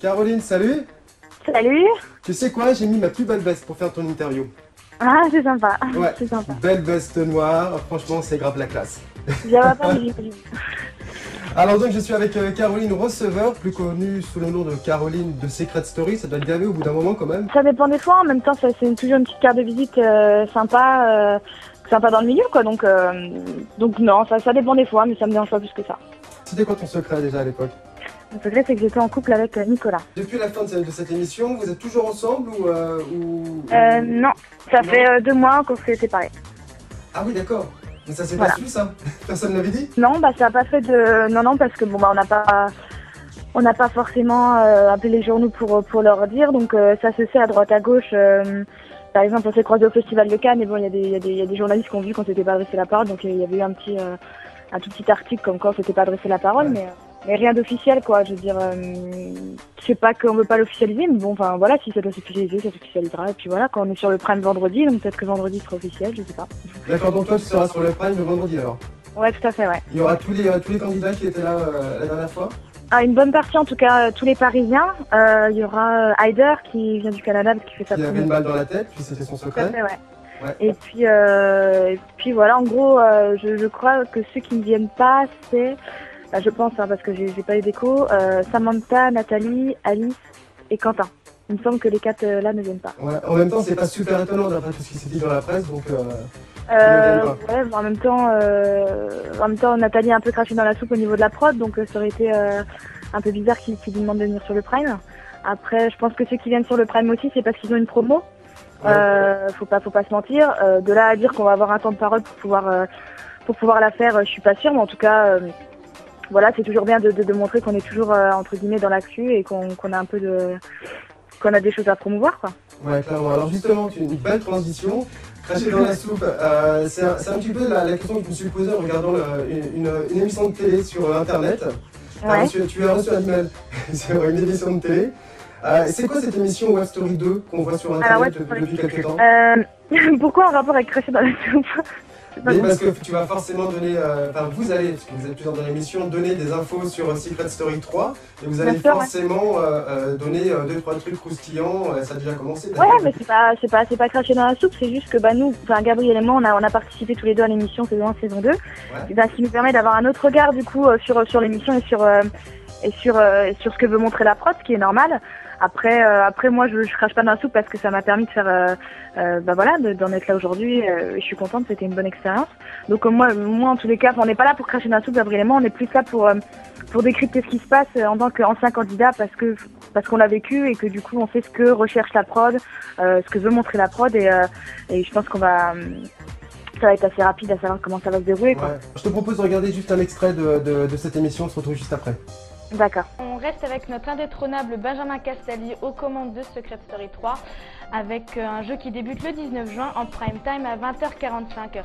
Caroline, salut. Salut. Tu sais quoi, j'ai mis ma plus belle veste pour faire ton interview. Ah, c'est sympa. Ouais, C'est sympa. belle veste noire, franchement c'est grave la classe. J'avais pas j'imagine. Alors donc je suis avec Caroline Receveur, plus connue sous le nom de Caroline de Secret Story, ça doit te gaver au bout d'un moment quand même. Ça dépend des fois, en même temps, c'est toujours une petite carte de visite sympa, sympa dans le milieu, quoi. Donc non, ça dépend des fois, mais ça me dérange pas plus que ça. C'était quoi ton secret déjà à l'époque? Le secret, c'est que j'étais en couple avec Nicolas. Depuis la fin de cette émission, vous êtes toujours ensemble ou... Non, ça fait 2 mois qu'on s'est séparés. Ah oui d'accord, mais ça s'est Voilà. pas su ça? Personne ne l'avait dit? Non, bah ça a pas fait de... Non, parce que bon, bah on n'a pas forcément appelé les journaux pour leur dire, donc ça se sait à droite à gauche. Par exemple, on s'est croisés au Festival de Cannes, et bon, il y a des journalistes qui ont vu qu'on s'était pas adressé la parole, donc il y avait eu un tout petit article comme quoi on s'était pas adressé la parole, Ouais. mais rien d'officiel, quoi. Je veux dire, je sais pas qu'on veut pas l'officialiser, mais bon, enfin voilà, si ça doit s'officialiser, ça s'officialisera. Et puis voilà, quand on est sur le Prime vendredi, donc peut-être que vendredi sera officiel, je sais pas. D'accord, donc toi tu seras sur le Prime le vendredi alors. Ouais, tout à fait, ouais. Il y aura tous les candidats qui étaient là la dernière fois? Ah, une bonne partie, en tout cas, tous les Parisiens. Il y aura Heider qui vient du Canada parce qu'il fait sa Il avait une balle dans la tête, puis c'était son Tout à secret. fait, ouais. Ouais. Et puis voilà, en gros, je crois que ceux qui ne viennent pas, c'est, je pense, hein, parce que j'ai pas eu d'écho, Samantha, Nathalie, Alice et Quentin. Il me semble que les 4 là ne viennent pas. Ouais. En même temps, c'est pas super étonnant d'après tout ce qui s'est dit dans la presse, donc... Ouais, mais en même temps, Nathalie a un peu craché dans la soupe au niveau de la prod, donc ça aurait été un peu bizarre qu'il lui demande de venir sur le Prime. Après, je pense que ceux qui viennent sur le Prime aussi, c'est parce qu'ils ont une promo. Faut pas se mentir. De là à dire qu'on va avoir un temps de parole pour pouvoir la faire, je suis pas sûre, mais en tout cas, voilà, c'est toujours bien de montrer qu'on est toujours entre guillemets dans l'actu et qu'on a un peu qu'on a des choses à promouvoir, quoi. Ouais, clairement. Alors justement, tu as une belle transition. Cracher dans la soupe, c'est un petit peu la question que je me suis posée en regardant une émission de télé sur Internet. Ouais. Tu as reçu un mail sur une émission de télé. C'est quoi cette émission Web Story 2 qu'on voit sur Alors, Internet Web Story. depuis quelques temps? Pourquoi en rapport avec cracher dans la soupe? Mais parce que tu vas forcément donner, enfin vous allez, parce que vous êtes plusieurs dans l'émission, donner des infos sur Secret Story 3 et vous allez Bien sûr, forcément donner 2-3 trucs croustillants, ça a déjà commencé. Ouais, mais c'est pas cracher dans la soupe, c'est juste que bah nous, enfin Gabriel et moi, on a participé tous les deux à l'émission saison 1, saison 2, et bah, ce qui nous permet d'avoir un autre regard du coup sur l'émission et sur ce que veut montrer la prod, ce qui est normal. Après moi je crache pas dans la soupe parce que ça m'a permis de faire bah voilà, d'en être là aujourd'hui. Je suis contente, c'était une bonne expérience. Donc moi en tous les cas, on n'est pas là pour cracher dans la soupe, Gabriel et moi, on est plus là pour décrypter ce qui se passe en tant qu'ancien candidat parce qu'on l'a vécu et que du coup on sait ce que recherche la prod, ce que veut montrer la prod et je pense ça va être assez rapide à savoir comment ça va se dérouler, quoi. Ouais. Je te propose de regarder juste un extrait de cette émission, on se retrouve juste après. D'accord. On reste avec notre indétrônable Benjamin Castaldi aux commandes de Secret Story 3 avec un jeu qui débute le 19 juin en prime time à 20h45.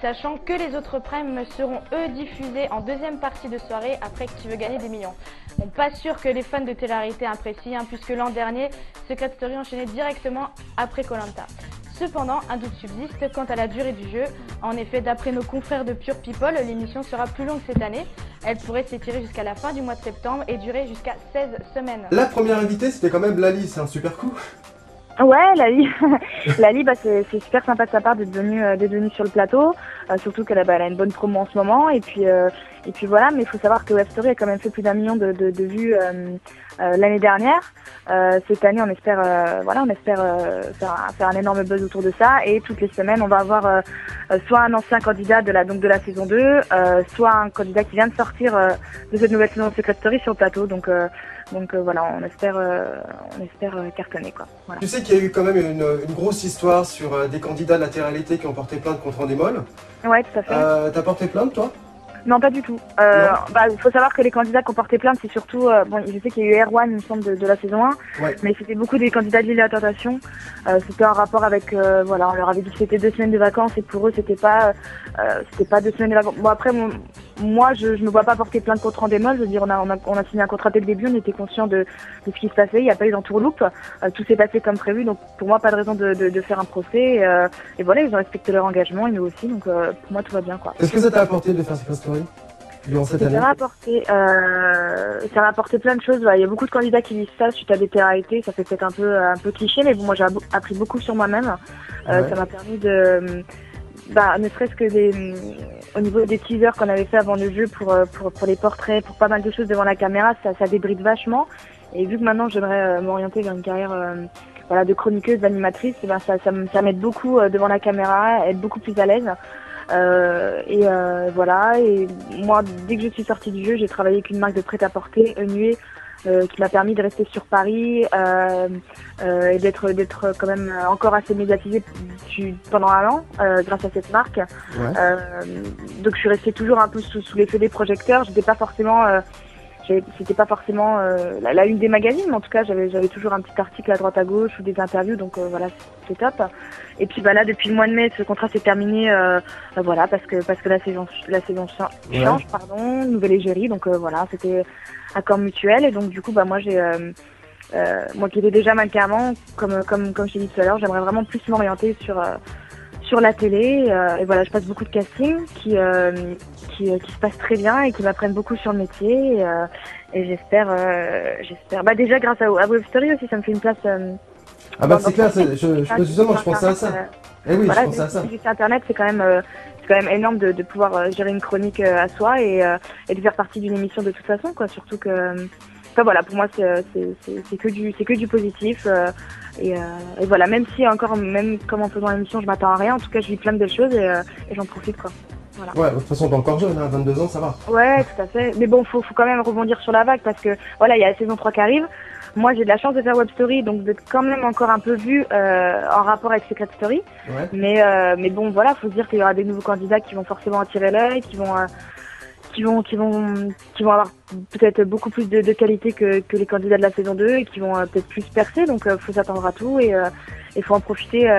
Sachant que les autres primes seront eux diffusés en deuxième partie de soirée après Qui veut gagner des millions. Bon, pas sûr que les fans de télé-réalité apprécient puisque l'an dernier, Secret Story enchaînait directement après koh Lanta. Cependant, un doute subsiste quant à la durée du jeu. En effet, d'après nos confrères de Pure People, l'émission sera plus longue cette année. Elle pourrait s'étirer jusqu'à la fin du mois de septembre et durer jusqu'à 16 semaines. La première invitée, c'était quand même Lali, c'est un super coup. Ouais, Lali, bah, c'est super sympa de sa part d'être venue sur le plateau, surtout qu'elle a une bonne promo en ce moment, et puis voilà, mais il faut savoir que Web Story a quand même fait plus d'1 million de vues l'année dernière. Cette année, on espère faire un énorme buzz autour de ça, et toutes les semaines, on va avoir soit un ancien candidat de la saison 2, soit un candidat qui vient de sortir de cette nouvelle saison de Secret Story sur le plateau, donc voilà, on espère cartonner, quoi. Voilà. Tu sais qu'il y a eu quand même une grosse histoire sur des candidats de la télé-réalité qui ont porté plainte contre Endemol. Ouais, tout à fait. T'as porté plainte toi? Non, pas du tout. Il faut savoir que les candidats qui ont porté plainte, c'est surtout... je sais qu'il y a eu Erwan, il me semble, de la saison 1, Ouais. mais c'était beaucoup des candidats de l'île à la tentation. C'était en rapport avec... on leur avait dit que c'était 2 semaines de vacances, et pour eux, c'était pas 2 semaines de vacances. Bon, après, moi, je me vois pas porter plainte contre Endemol. Je veux dire, on a signé un contrat dès le début, on était conscient de ce qui se passait, il n'y a pas eu d'entourloupe. Tout s'est passé comme prévu, donc pour moi, pas de raison de faire un procès. Et voilà, ils ont respecté leur engagement, et nous aussi, donc pour moi, tout va bien, quoi. Est-ce que ça t'a apporté de faire Secret Story? durant cette année? Ça m'a apporté plein de choses. Il y a beaucoup de candidats qui disent ça suite à des TRAT. Ça fait peut-être un peu cliché, mais bon, moi j'ai appris beaucoup sur moi-même. Ça m'a permis de, ne serait-ce que au niveau des teasers qu'on avait fait avant le jeu pour les portraits, pour pas mal de choses devant la caméra, ça débride vachement. Et vu que maintenant j'aimerais m'orienter vers une carrière de chroniqueuse, d'animatrice, ça m'aide beaucoup devant la caméra, être beaucoup plus à l'aise. Voilà. Et moi, dès que je suis sortie du jeu, j'ai travaillé avec une marque de prêt-à-porter, Nuée, qui m'a permis de rester sur Paris et d'être quand même encore assez médiatisée pendant un an grâce à cette marque. Donc je suis restée toujours un peu sous l'effet des projecteurs. C'était pas forcément la une des magazines, mais en tout cas j'avais toujours un petit article à droite à gauche ou des interviews, donc voilà, c'est top. Et puis là depuis le mois de mai, ce contrat s'est terminé parce que la saison change, nouvelle égérie, donc voilà, c'était accord mutuel. Et donc du coup moi j'ai moi qui étais déjà mannequin avant, comme je t'ai dit tout à l'heure, j'aimerais vraiment plus m'orienter sur la télé, et voilà, je passe beaucoup de castings qui se passent très bien et qui m'apprennent beaucoup sur le métier, et j'espère déjà grâce à Web Story aussi, ça me fait une place c'est clair, je pensais à ça. Oui, je pensais à ça. Sur internet, c'est quand même énorme de pouvoir gérer une chronique à soi et de faire partie d'une émission de toute façon, quoi. Surtout que pour moi c'est que du positif, et voilà, même comme en faisant l'émission je m'attends à rien, en tout cas je vis plein de belles choses et j'en profite, quoi. Voilà. Ouais, de toute façon t'es encore jeune, 22 ans, ça va. Ouais, tout à fait. Mais bon, faut quand même rebondir sur la vague parce que voilà, il y a la saison 3 qui arrive. Moi, j'ai de la chance de faire Web Story, donc d'être quand même encore un peu vue en rapport avec Secret Story. Ouais. Mais bon, voilà, faut se dire qu'il y aura des nouveaux candidats qui vont forcément attirer l'œil, qui vont avoir peut-être beaucoup plus de qualité que les candidats de la saison 2 et qui vont peut-être plus percer. Donc, faut s'attendre à tout et faut en profiter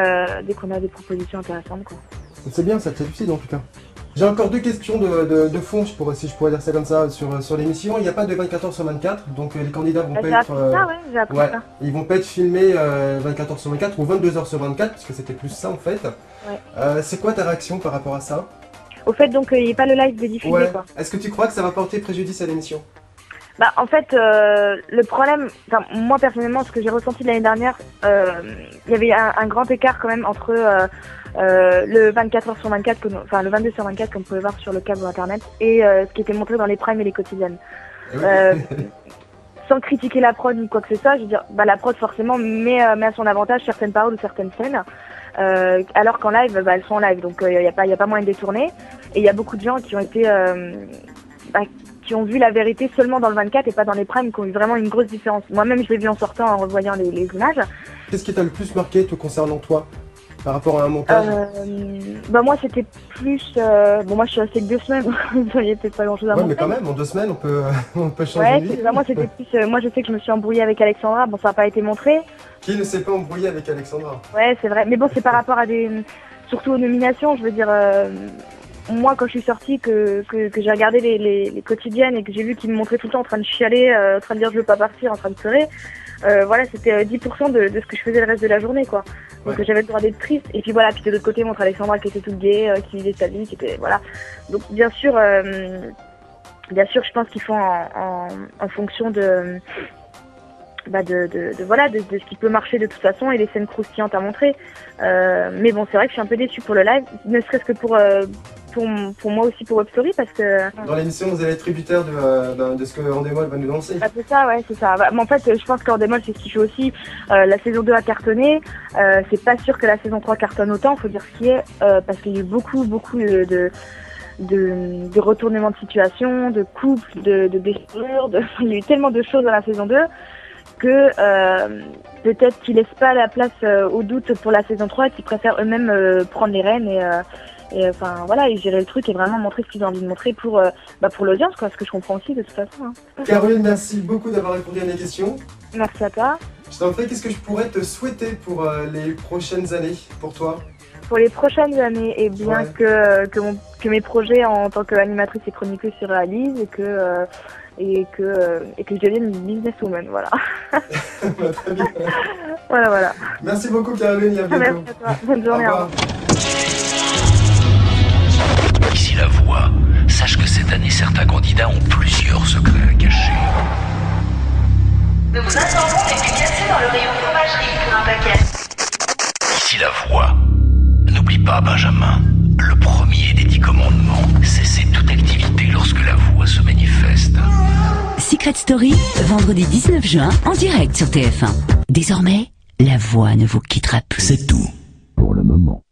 dès qu'on a des propositions intéressantes, quoi. C'est bien, ça te lucide en tout cas. J'ai encore deux questions de fond, si je pourrais dire ça comme ça, sur l'émission. Il n'y a pas de 24 heures sur 24, donc les candidats vont pas être... j'ai appris ça. Ils vont pas être filmés 24 heures sur 24 ou 22 heures sur 24, parce que c'était plus ça en fait. Ouais. C'est quoi ta réaction par rapport à ça? Au fait, donc, il n'y a pas le live de diffusé, quoi. Est-ce que tu crois que ça va porter préjudice à l'émission? En fait, le problème, moi personnellement, ce que j'ai ressenti l'année dernière, il y avait un grand écart quand même entre le 24 heures sur 24, le 22 sur 24 qu'on pouvait voir sur le câble ou internet, et ce qui était montré dans les primes et les quotidiennes. Sans critiquer la prod ni quoi que ce soit, je veux dire, la prod forcément met à son avantage certaines paroles ou certaines scènes, alors qu'en live, elles sont en live, donc il y a pas moyen de détourner. Et il y a beaucoup de gens qui ont été qui ont vu la vérité seulement dans le 24 et pas dans les primes, qui ont eu vraiment une grosse différence. Moi-même, je l'ai vu en sortant, en revoyant les images. Qu'est-ce qui t'a le plus marqué, te concernant toi, par rapport à un montage? Moi, c'était plus... moi, je suis restée que 2 semaines, donc il n'y a peut-être pas grand-chose à montrer. Mais quand même, en 2 semaines, on peut changer de vie. Moi, c'était plus... moi, je sais que je me suis embrouillée avec Alexandra. Bon, ça n'a pas été montré. Qui ne s'est pas embrouillé avec Alexandra? Ouais, c'est vrai. Mais bon, c'est par rapport à surtout aux nominations, je veux dire... Moi, quand je suis sortie, que j'ai regardé les quotidiennes et que j'ai vu qu'ils me montraient tout le temps en train de chialer, en train de dire je veux pas partir, en train de pleurer, c'était 10% de ce que je faisais le reste de la journée, quoi. Donc j'avais le droit d'être triste. Et puis voilà, puis de l'autre côté, montre Alexandra qui était toute gaie, qui vivait sa vie, qui était... Voilà. Donc bien sûr, je pense qu'ils font en fonction de ce qui peut marcher de toute façon et les scènes croustillantes à montrer. Mais bon, c'est vrai que je suis un peu déçue pour le live, ne serait-ce que pour moi aussi pour Web Story, parce que... Dans l'émission, vous allez être tributaire de ce que Endemol va nous lancer. C'est ça, ouais, c'est ça. Mais en fait, je pense qu'Endemol, c'est ce qu'il fait aussi. La saison 2 a cartonné. C'est pas sûr que la saison 3 cartonne autant, faut dire ce qui est, parce qu'il y a eu beaucoup de retournements de situation, de couples, de déchirures, il y a eu tellement de choses dans la saison 2 que peut-être qu'ils laissent pas la place au doute pour la saison 3 et qu'ils préfèrent eux-mêmes prendre les rênes et gérer le truc et vraiment montrer ce qu'ils ont envie de montrer pour l'audience, quoi, ce que je comprends aussi de toute façon. Caroline, merci beaucoup d'avoir répondu à mes questions. Merci à toi. Je t'en prie, qu'est-ce que je pourrais te souhaiter pour les prochaines années, pour toi? Pour les prochaines années, et bien que mes projets en tant qu'animatrice et chroniqueuse se réalisent et que je devienne une businesswoman, voilà. Très bien. Voilà. Merci beaucoup Caroline, à bientôt. Merci à toi, bonne journée. Ici la voix, sache que cette année, certains candidats ont plusieurs secrets à cacher. Nous vous attendons les plus cassés dans le rayon fromagerie pour un paquet. Ici la voix. N'oublie pas, Benjamin, le premier des 10 commandements, cesser toute activité lorsque la voix se manifeste. Secret Story, vendredi 19 juin, en direct sur TF1. Désormais, la voix ne vous quittera plus. C'est tout pour le moment.